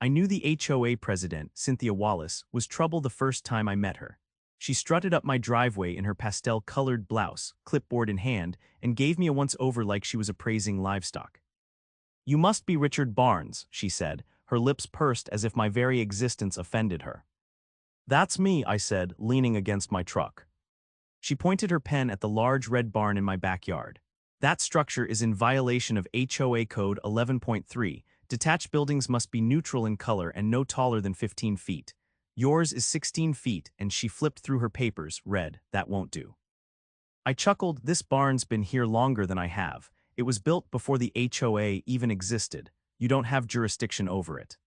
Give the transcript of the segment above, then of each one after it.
I knew the HOA president, Cynthia Wallace, was trouble the first time I met her. She strutted up my driveway in her pastel-colored blouse, clipboard in hand, and gave me a once-over like she was appraising livestock. "You must be Richard Barnes," she said, her lips pursed as if my very existence offended her. "That's me," I said, leaning against my truck. She pointed her pen at the large red barn in my backyard. "That structure is in violation of HOA Code 11.3. Detached buildings must be neutral in color and no taller than 15 feet. Yours is 16 feet," and she flipped through her papers, read, "That won't do." I chuckled. "This barn's been here longer than I have. It was built before the HOA even existed. You don't have jurisdiction over it."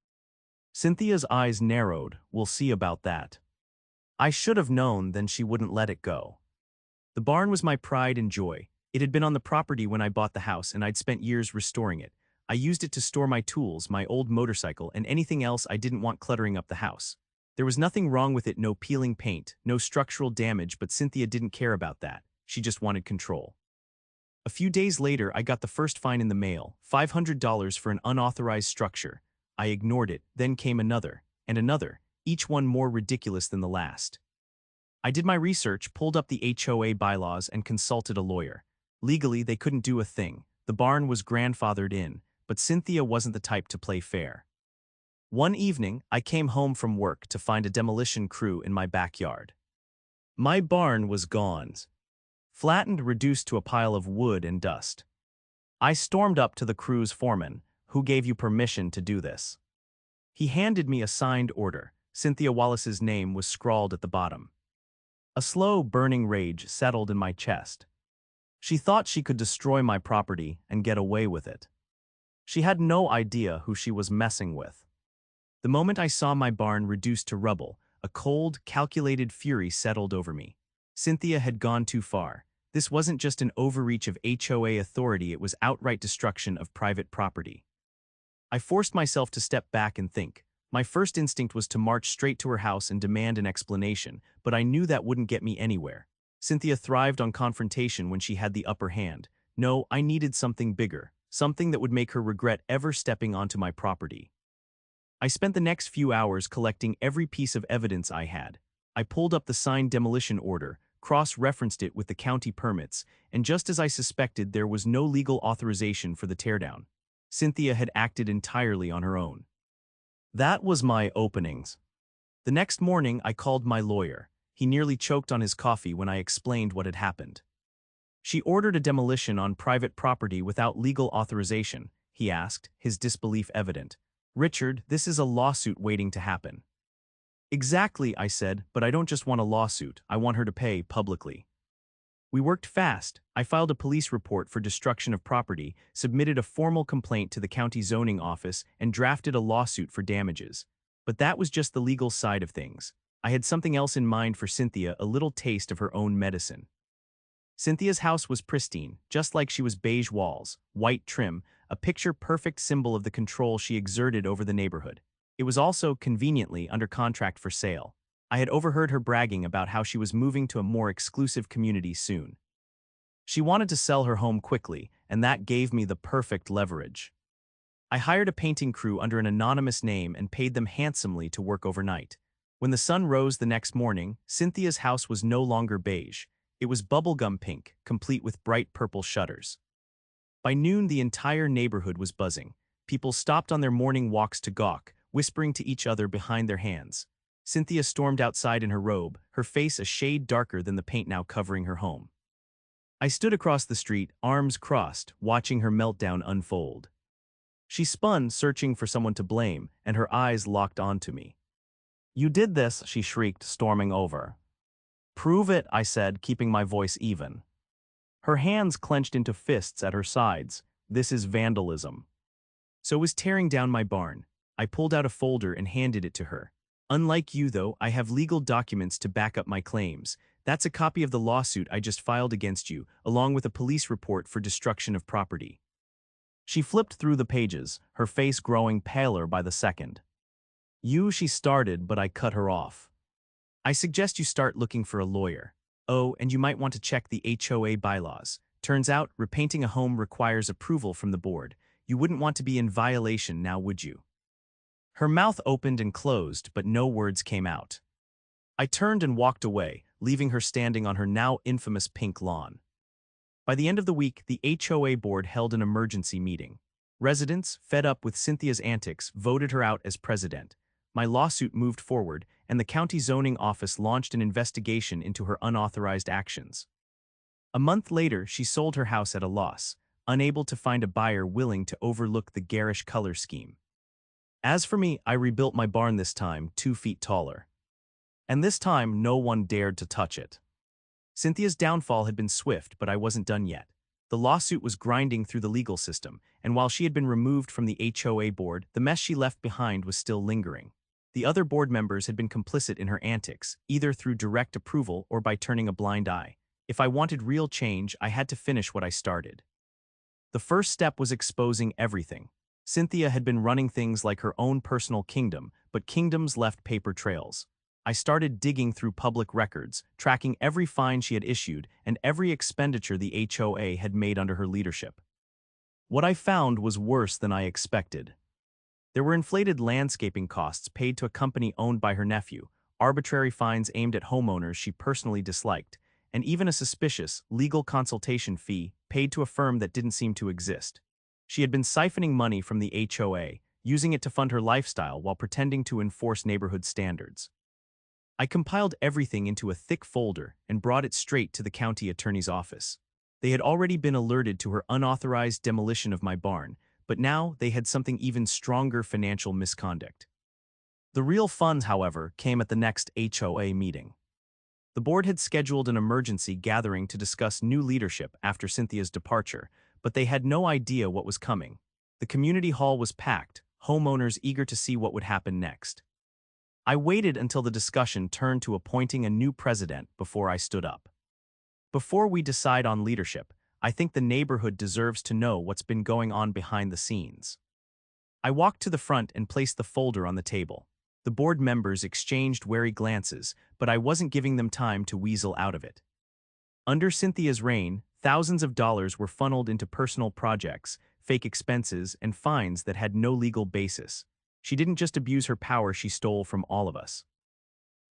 Cynthia's eyes narrowed. "We'll see about that." I should have known, then she wouldn't let it go. The barn was my pride and joy. It had been on the property when I bought the house, and I'd spent years restoring it. I used it to store my tools, my old motorcycle, and anything else I didn't want cluttering up the house. There was nothing wrong with it, no peeling paint, no structural damage, but Cynthia didn't care about that. She just wanted control. A few days later, I got the first fine in the mail, $500 for an unauthorized structure. I ignored it, then came another, and another, each one more ridiculous than the last. I did my research, pulled up the HOA bylaws, and consulted a lawyer. Legally, they couldn't do a thing. The barn was grandfathered in, but Cynthia wasn't the type to play fair. One evening, I came home from work to find a demolition crew in my backyard. My barn was gone. Flattened, reduced to a pile of wood and dust. I stormed up to the crew's foreman. "Who gave you permission to do this?" He handed me a signed order. Cynthia Wallace's name was scrawled at the bottom. A slow, burning rage settled in my chest. She thought she could destroy my property and get away with it. She had no idea who she was messing with. The moment I saw my barn reduced to rubble, a cold, calculated fury settled over me. Cynthia had gone too far. This wasn't just an overreach of HOA authority, it was outright destruction of private property. I forced myself to step back and think. My first instinct was to march straight to her house and demand an explanation, but I knew that wouldn't get me anywhere. Cynthia thrived on confrontation when she had the upper hand. No, I needed something bigger, something that would make her regret ever stepping onto my property. I spent the next few hours collecting every piece of evidence I had. I pulled up the signed demolition order, cross-referenced it with the county permits, and just as I suspected, there was no legal authorization for the teardown. Cynthia had acted entirely on her own. That was my openings. The next morning, I called my lawyer. He nearly choked on his coffee when I explained what had happened. "She ordered a demolition on private property without legal authorization?" he asked, his disbelief evident. "Richard, this is a lawsuit waiting to happen." "Exactly," I said, "but I don't just want a lawsuit, I want her to pay publicly." We worked fast. I filed a police report for destruction of property, submitted a formal complaint to the county zoning office, and drafted a lawsuit for damages. But that was just the legal side of things. I had something else in mind for Cynthia, a little taste of her own medicine. Cynthia's house was pristine, just like she was: beige walls, white trim, a picture-perfect symbol of the control she exerted over the neighborhood. It was also, conveniently, under contract for sale. I had overheard her bragging about how she was moving to a more exclusive community soon. She wanted to sell her home quickly, and that gave me the perfect leverage. I hired a painting crew under an anonymous name and paid them handsomely to work overnight. When the sun rose the next morning, Cynthia's house was no longer beige. It was bubblegum pink, complete with bright purple shutters. By noon, the entire neighborhood was buzzing. People stopped on their morning walks to gawk, whispering to each other behind their hands. Cynthia stormed outside in her robe, her face a shade darker than the paint now covering her home. I stood across the street, arms crossed, watching her meltdown unfold. She spun, searching for someone to blame, and her eyes locked onto me. "You did this," she shrieked, storming over. "Prove it," I said, keeping my voice even. Her hands clenched into fists at her sides. "This is vandalism." So was tearing down my barn. I pulled out a folder and handed it to her. "Unlike you, though, I have legal documents to back up my claims. That's a copy of the lawsuit I just filed against you, along with a police report for destruction of property." She flipped through the pages, her face growing paler by the second. She started, but I cut her off. "I suggest you start looking for a lawyer. Oh, and you might want to check the HOA bylaws. Turns out, repainting a home requires approval from the board. You wouldn't want to be in violation now, would you?" Her mouth opened and closed, but no words came out. I turned and walked away, leaving her standing on her now infamous pink lawn. By the end of the week, the HOA board held an emergency meeting. Residents, fed up with Cynthia's antics, voted her out as president. My lawsuit moved forward, and the county zoning office launched an investigation into her unauthorized actions. A month later, she sold her house at a loss, unable to find a buyer willing to overlook the garish color scheme. As for me, I rebuilt my barn this time 2 feet taller. And this time, no one dared to touch it. Cynthia's downfall had been swift, but I wasn't done yet. The lawsuit was grinding through the legal system, and while she had been removed from the HOA board, the mess she left behind was still lingering. The other board members had been complicit in her antics, either through direct approval or by turning a blind eye. If I wanted real change, I had to finish what I started. The first step was exposing everything. Cynthia had been running things like her own personal kingdom, but kingdoms left paper trails. I started digging through public records, tracking every fine she had issued and every expenditure the HOA had made under her leadership. What I found was worse than I expected. There were inflated landscaping costs paid to a company owned by her nephew, arbitrary fines aimed at homeowners she personally disliked, and even a suspicious legal consultation fee paid to a firm that didn't seem to exist. She had been siphoning money from the HOA, using it to fund her lifestyle while pretending to enforce neighborhood standards. I compiled everything into a thick folder and brought it straight to the county attorney's office. They had already been alerted to her unauthorized demolition of my barn, but now they had something even stronger: financial misconduct. The real fun, however, came at the next HOA meeting. The board had scheduled an emergency gathering to discuss new leadership after Cynthia's departure, but they had no idea what was coming. The community hall was packed, homeowners eager to see what would happen next. I waited until the discussion turned to appointing a new president before I stood up. Before we decide on leadership, I think the neighborhood deserves to know what's been going on behind the scenes. I walked to the front and placed the folder on the table. The board members exchanged wary glances, but I wasn't giving them time to weasel out of it. Under Cynthia's reign, thousands of dollars were funneled into personal projects, fake expenses, and fines that had no legal basis. She didn't just abuse her power, she stole from all of us.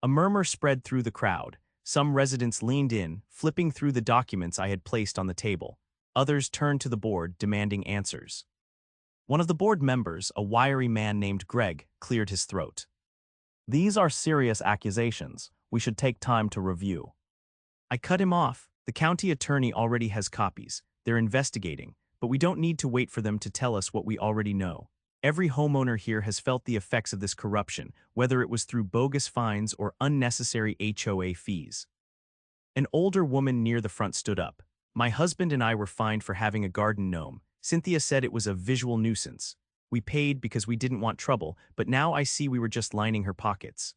A murmur spread through the crowd. Some residents leaned in, flipping through the documents I had placed on the table. Others turned to the board, demanding answers. One of the board members, a wiry man named Greg, cleared his throat. "These are serious accusations. We should take time to review." I cut him off. "The county attorney already has copies. They're investigating, but we don't need to wait for them to tell us what we already know. Every homeowner here has felt the effects of this corruption, whether it was through bogus fines or unnecessary HOA fees." An older woman near the front stood up. "My husband and I were fined for having a garden gnome. Cynthia said it was a visual nuisance. We paid because we didn't want trouble, but now I see we were just lining her pockets."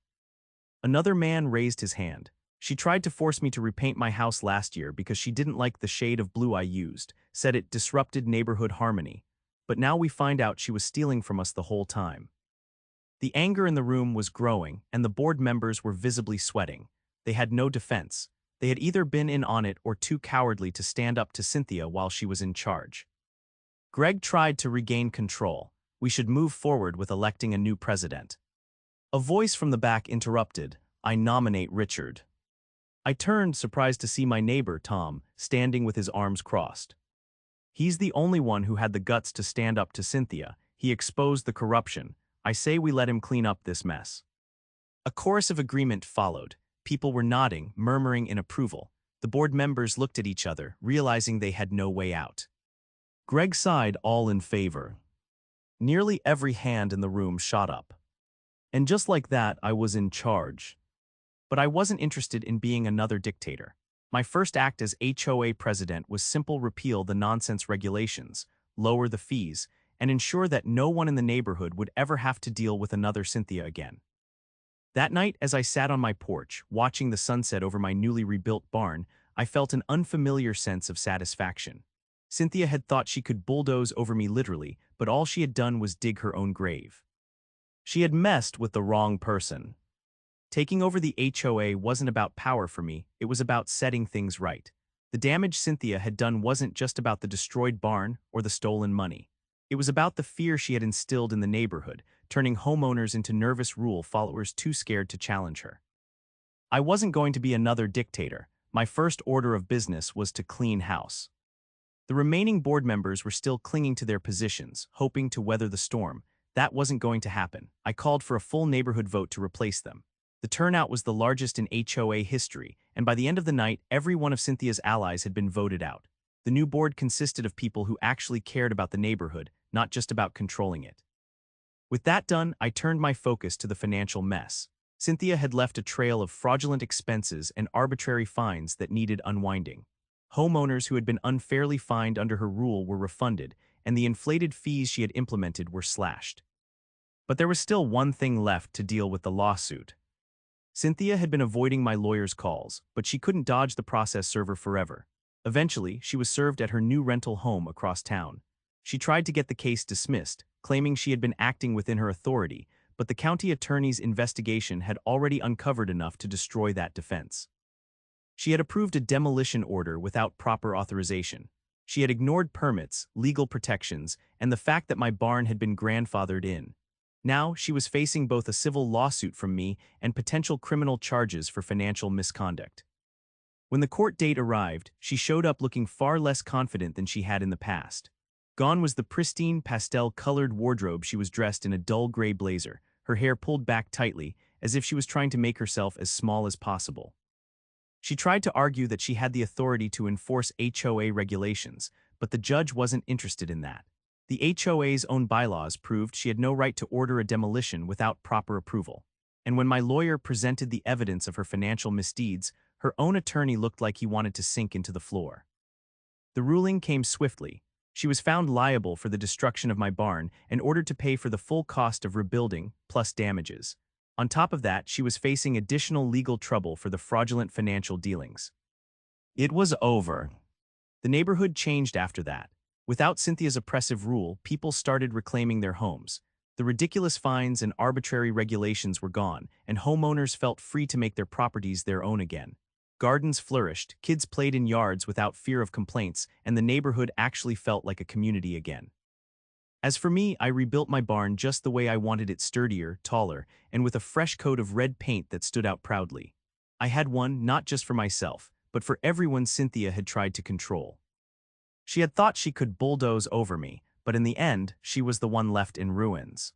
Another man raised his hand. "She tried to force me to repaint my house last year because she didn't like the shade of blue I used, said it disrupted neighborhood harmony. But now we find out she was stealing from us the whole time." The anger in the room was growing, and the board members were visibly sweating. They had no defense. They had either been in on it or too cowardly to stand up to Cynthia while she was in charge. Greg tried to regain control. "We should move forward with electing a new president." A voice from the back interrupted. "I nominate Richard." I turned, surprised to see my neighbor, Tom, standing with his arms crossed. "He's the only one who had the guts to stand up to Cynthia. He exposed the corruption. I say we let him clean up this mess." A chorus of agreement followed. People were nodding, murmuring in approval. The board members looked at each other, realizing they had no way out. Greg sighed, "All in favor." Nearly every hand in the room shot up. And just like that, I was in charge. But I wasn't interested in being another dictator. My first act as HOA president was simple: repeal the nonsense regulations, lower the fees, and ensure that no one in the neighborhood would ever have to deal with another Cynthia again. That night, as I sat on my porch, watching the sunset over my newly rebuilt barn, I felt an unfamiliar sense of satisfaction. Cynthia had thought she could bulldoze over me literally, but all she had done was dig her own grave. She had messed with the wrong person. Taking over the HOA wasn't about power for me, it was about setting things right. The damage Cynthia had done wasn't just about the destroyed barn or the stolen money. It was about the fear she had instilled in the neighborhood, turning homeowners into nervous rule followers too scared to challenge her. I wasn't going to be another dictator. My first order of business was to clean house. The remaining board members were still clinging to their positions, hoping to weather the storm. That wasn't going to happen. I called for a full neighborhood vote to replace them. The turnout was the largest in HOA history, and by the end of the night, every one of Cynthia's allies had been voted out. The new board consisted of people who actually cared about the neighborhood, not just about controlling it. With that done, I turned my focus to the financial mess. Cynthia had left a trail of fraudulent expenses and arbitrary fines that needed unwinding. Homeowners who had been unfairly fined under her rule were refunded, and the inflated fees she had implemented were slashed. But there was still one thing left to deal with: the lawsuit. Cynthia had been avoiding my lawyer's calls, but she couldn't dodge the process server forever. Eventually, she was served at her new rental home across town. She tried to get the case dismissed, claiming she had been acting within her authority, but the county attorney's investigation had already uncovered enough to destroy that defense. She had approved a demolition order without proper authorization. She had ignored permits, legal protections, and the fact that my barn had been grandfathered in. Now, she was facing both a civil lawsuit from me and potential criminal charges for financial misconduct. When the court date arrived, she showed up looking far less confident than she had in the past. Gone was the pristine, pastel-colored wardrobe. She was dressed in a dull gray blazer, her hair pulled back tightly, as if she was trying to make herself as small as possible. She tried to argue that she had the authority to enforce HOA regulations, but the judge wasn't interested in that. The HOA's own bylaws proved she had no right to order a demolition without proper approval. And when my lawyer presented the evidence of her financial misdeeds, her own attorney looked like he wanted to sink into the floor. The ruling came swiftly. She was found liable for the destruction of my barn and ordered to pay for the full cost of rebuilding, plus damages. On top of that, she was facing additional legal trouble for the fraudulent financial dealings. It was over. The neighborhood changed after that. Without Cynthia's oppressive rule, people started reclaiming their homes. The ridiculous fines and arbitrary regulations were gone, and homeowners felt free to make their properties their own again. Gardens flourished, kids played in yards without fear of complaints, and the neighborhood actually felt like a community again. As for me, I rebuilt my barn just the way I wanted it: sturdier, taller, and with a fresh coat of red paint that stood out proudly. I had one not just for myself, but for everyone Cynthia had tried to control. She had thought she could bulldoze over me, but in the end, she was the one left in ruins.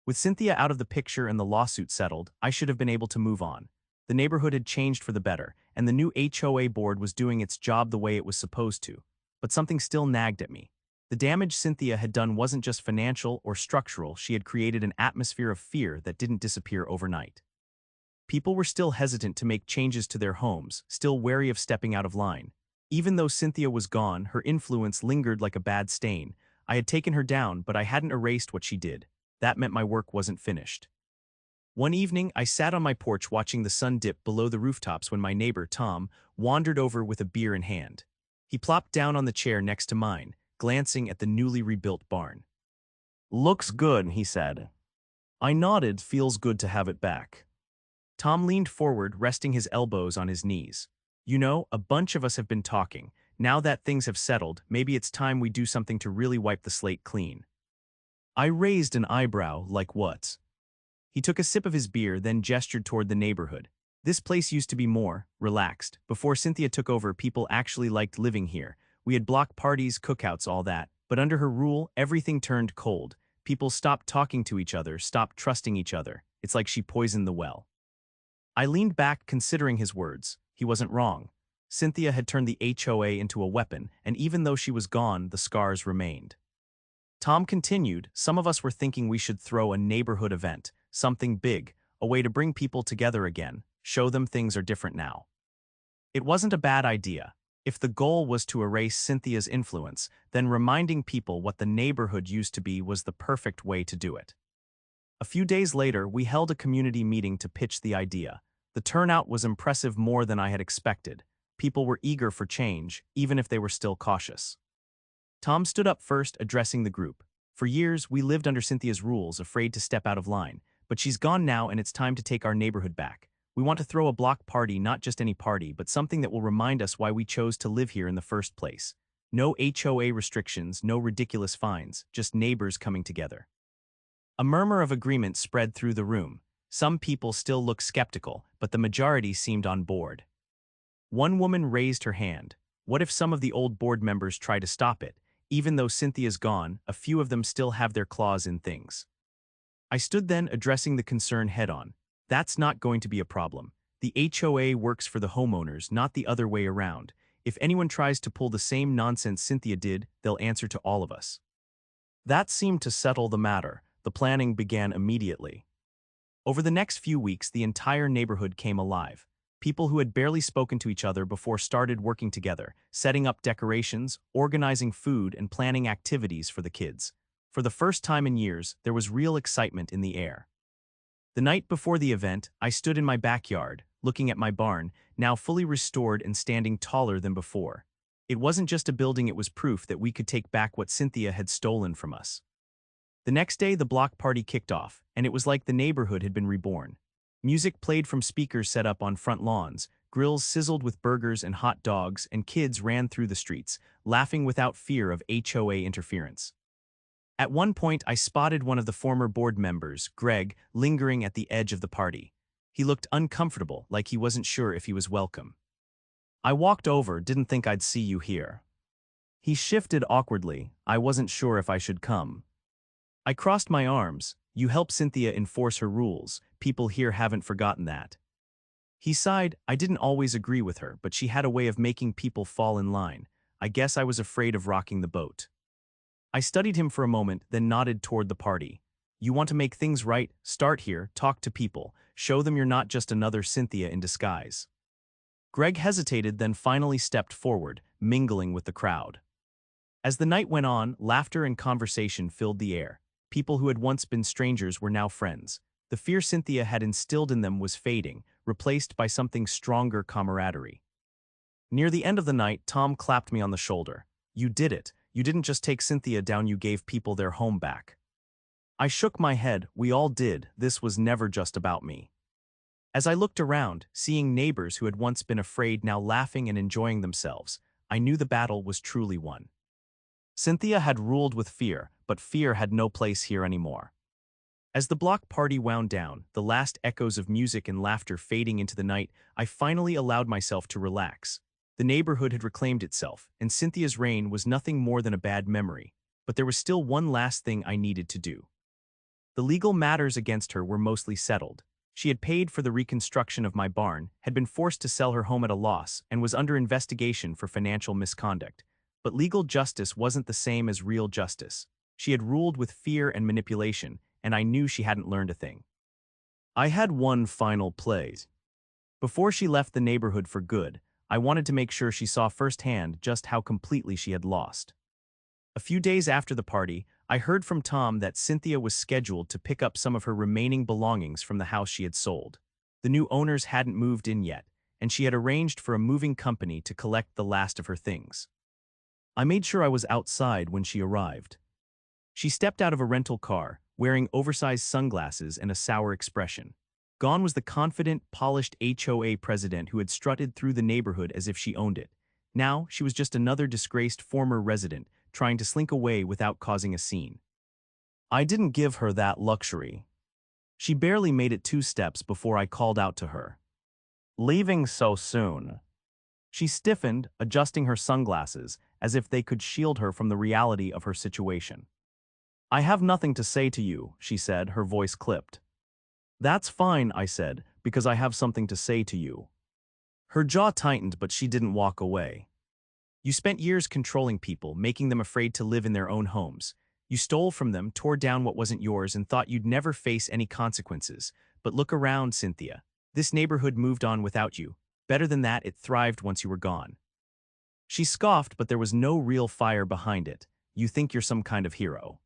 With Cynthia out of the picture and the lawsuit settled, I should have been able to move on. The neighborhood had changed for the better, and the new HOA board was doing its job the way it was supposed to. But something still nagged at me. The damage Cynthia had done wasn't just financial or structural. She had created an atmosphere of fear that didn't disappear overnight. People were still hesitant to make changes to their homes, still wary of stepping out of line. Even though Cynthia was gone, her influence lingered like a bad stain. I had taken her down, but I hadn't erased what she did. That meant my work wasn't finished. One evening, I sat on my porch watching the sun dip below the rooftops when my neighbor, Tom, wandered over with a beer in hand. He plopped down on the chair next to mine, glancing at the newly rebuilt barn. "Looks good," he said. I nodded. "Feels good to have it back." Tom leaned forward, resting his elbows on his knees. "You know, a bunch of us have been talking. Now that things have settled, maybe it's time we do something to really wipe the slate clean." I raised an eyebrow. "Like what?" He took a sip of his beer, then gestured toward the neighborhood. "This place used to be more relaxed. Before Cynthia took over, people actually liked living here. We had block parties, cookouts, all that. But under her rule, everything turned cold. People stopped talking to each other, stopped trusting each other. It's like she poisoned the well." I leaned back, considering his words. He wasn't wrong. Cynthia had turned the HOA into a weapon, and even though she was gone, the scars remained. Tom continued, "Some of us were thinking we should throw a neighborhood event, something big, a way to bring people together again, show them things are different now." It wasn't a bad idea. If the goal was to erase Cynthia's influence, then reminding people what the neighborhood used to be was the perfect way to do it. A few days later, we held a community meeting to pitch the idea. The turnout was impressive, more than I had expected. People were eager for change, even if they were still cautious. Tom stood up first, addressing the group. "For years, we lived under Cynthia's rules, afraid to step out of line. But she's gone now, and it's time to take our neighborhood back. We want to throw a block party, not just any party, but something that will remind us why we chose to live here in the first place. No HOA restrictions, no ridiculous fines, just neighbors coming together." A murmur of agreement spread through the room. Some people still looked skeptical, but the majority seemed on board. One woman raised her hand. What if some of the old board members try to stop it? Even though Cynthia's gone, a few of them still have their claws in things. I stood then, addressing the concern head-on. That's not going to be a problem. The HOA works for the homeowners, not the other way around. If anyone tries to pull the same nonsense Cynthia did, they'll answer to all of us. That seemed to settle the matter. The planning began immediately. Over the next few weeks, the entire neighborhood came alive. People who had barely spoken to each other before started working together, setting up decorations, organizing food, and planning activities for the kids. For the first time in years, there was real excitement in the air. The night before the event, I stood in my backyard, looking at my barn, now fully restored and standing taller than before. It wasn't just a building, it was proof that we could take back what Cynthia had stolen from us. The next day, the block party kicked off, and it was like the neighborhood had been reborn. Music played from speakers set up on front lawns, grills sizzled with burgers and hot dogs, and kids ran through the streets, laughing without fear of HOA interference. At one point, I spotted one of the former board members, Greg, lingering at the edge of the party. He looked uncomfortable, like he wasn't sure if he was welcome. I walked over, didn't think I'd see you here. He shifted awkwardly, I wasn't sure if I should come. I crossed my arms. You help Cynthia enforce her rules. People here haven't forgotten that. He sighed. I didn't always agree with her, but she had a way of making people fall in line. I guess I was afraid of rocking the boat. I studied him for a moment, then nodded toward the party. You want to make things right? Start here, talk to people. Show them you're not just another Cynthia in disguise. Greg hesitated, then finally stepped forward, mingling with the crowd. As the night went on, laughter and conversation filled the air. People who had once been strangers were now friends. The fear Cynthia had instilled in them was fading, replaced by something stronger: camaraderie. Near the end of the night, Tom clapped me on the shoulder. You did it. You didn't just take Cynthia down, you gave people their home back. I shook my head. We all did. This was never just about me. As I looked around, seeing neighbors who had once been afraid now laughing and enjoying themselves, I knew the battle was truly won. Cynthia had ruled with fear, but fear had no place here anymore. As the block party wound down, the last echoes of music and laughter fading into the night, I finally allowed myself to relax. The neighborhood had reclaimed itself, and Cynthia's reign was nothing more than a bad memory. But there was still one last thing I needed to do. The legal matters against her were mostly settled. She had paid for the reconstruction of my barn, had been forced to sell her home at a loss, and was under investigation for financial misconduct. But legal justice wasn't the same as real justice. She had ruled with fear and manipulation, and I knew she hadn't learned a thing. I had one final play. Before she left the neighborhood for good, I wanted to make sure she saw firsthand just how completely she had lost. A few days after the party, I heard from Tom that Cynthia was scheduled to pick up some of her remaining belongings from the house she had sold. The new owners hadn't moved in yet, and she had arranged for a moving company to collect the last of her things. I made sure I was outside when she arrived. She stepped out of a rental car, wearing oversized sunglasses and a sour expression. Gone was the confident, polished HOA president who had strutted through the neighborhood as if she owned it. Now, she was just another disgraced former resident, trying to slink away without causing a scene. I didn't give her that luxury. She barely made it 2 steps before I called out to her. Leaving so soon? She stiffened, adjusting her sunglasses, as if they could shield her from the reality of her situation. I have nothing to say to you, she said, her voice clipped. That's fine, I said, because I have something to say to you. Her jaw tightened, but she didn't walk away. You spent years controlling people, making them afraid to live in their own homes. You stole from them, tore down what wasn't yours, and thought you'd never face any consequences. But look around, Cynthia. This neighborhood moved on without you. Better than that, it thrived once you were gone. She scoffed, but there was no real fire behind it. You think you're some kind of hero.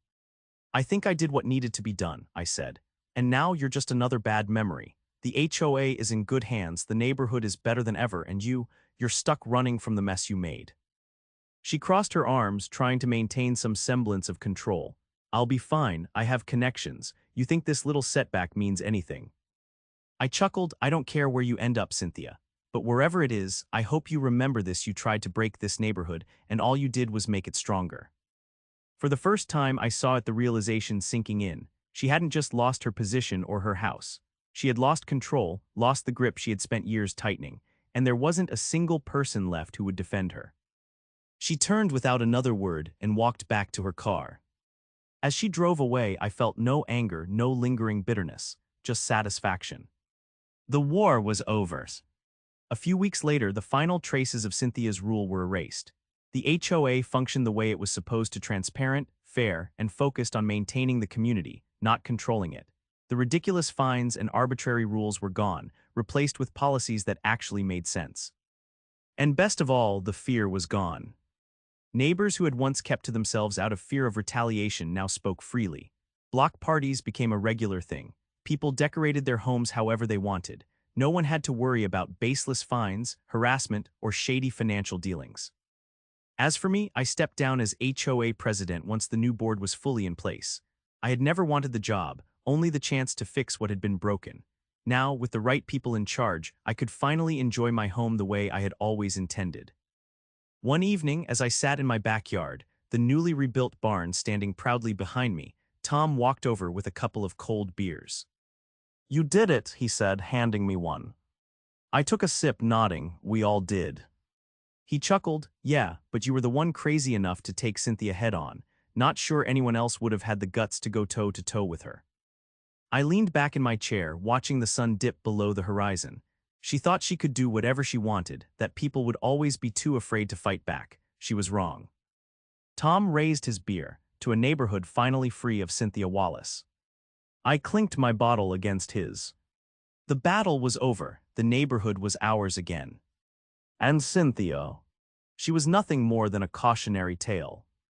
I think I did what needed to be done, I said. And now you're just another bad memory. The HOA is in good hands, the neighborhood is better than ever, and you're stuck running from the mess you made. She crossed her arms, trying to maintain some semblance of control. I'll be fine, I have connections. You think this little setback means anything? I chuckled. I don't care where you end up, Cynthia. But wherever it is, I hope you remember this. You tried to break this neighborhood, and all you did was make it stronger. For the first time, I saw it, the realization sinking in. She hadn't just lost her position or her house. She had lost control, lost the grip she had spent years tightening, and there wasn't a single person left who would defend her. She turned without another word and walked back to her car. As she drove away, I felt no anger, no lingering bitterness, just satisfaction. The war was over. A few weeks later, the final traces of Cynthia's rule were erased. The HOA functioned the way it was supposed to: transparent, fair, and focused on maintaining the community, not controlling it. The ridiculous fines and arbitrary rules were gone, replaced with policies that actually made sense. And best of all, the fear was gone. Neighbors who had once kept to themselves out of fear of retaliation now spoke freely. Block parties became a regular thing. People decorated their homes however they wanted. No one had to worry about baseless fines, harassment, or shady financial dealings. As for me, I stepped down as HOA president once the new board was fully in place. I had never wanted the job, only the chance to fix what had been broken. Now, with the right people in charge, I could finally enjoy my home the way I had always intended. One evening, as I sat in my backyard, the newly rebuilt barn standing proudly behind me, Tom walked over with a couple of cold beers. "You did it," he said, handing me one. I took a sip, nodding. "We all did." He chuckled. "Yeah, but you were the one crazy enough to take Cynthia head on. Not sure anyone else would have had the guts to go toe-to-toe with her." I leaned back in my chair, watching the sun dip below the horizon. She thought she could do whatever she wanted, that people would always be too afraid to fight back. She was wrong. Tom raised his beer, to a neighborhood finally free of Cynthia Wallace. I clinked my bottle against his. The battle was over. The neighborhood was ours again. And Cynthia, she was nothing more than a cautionary tale.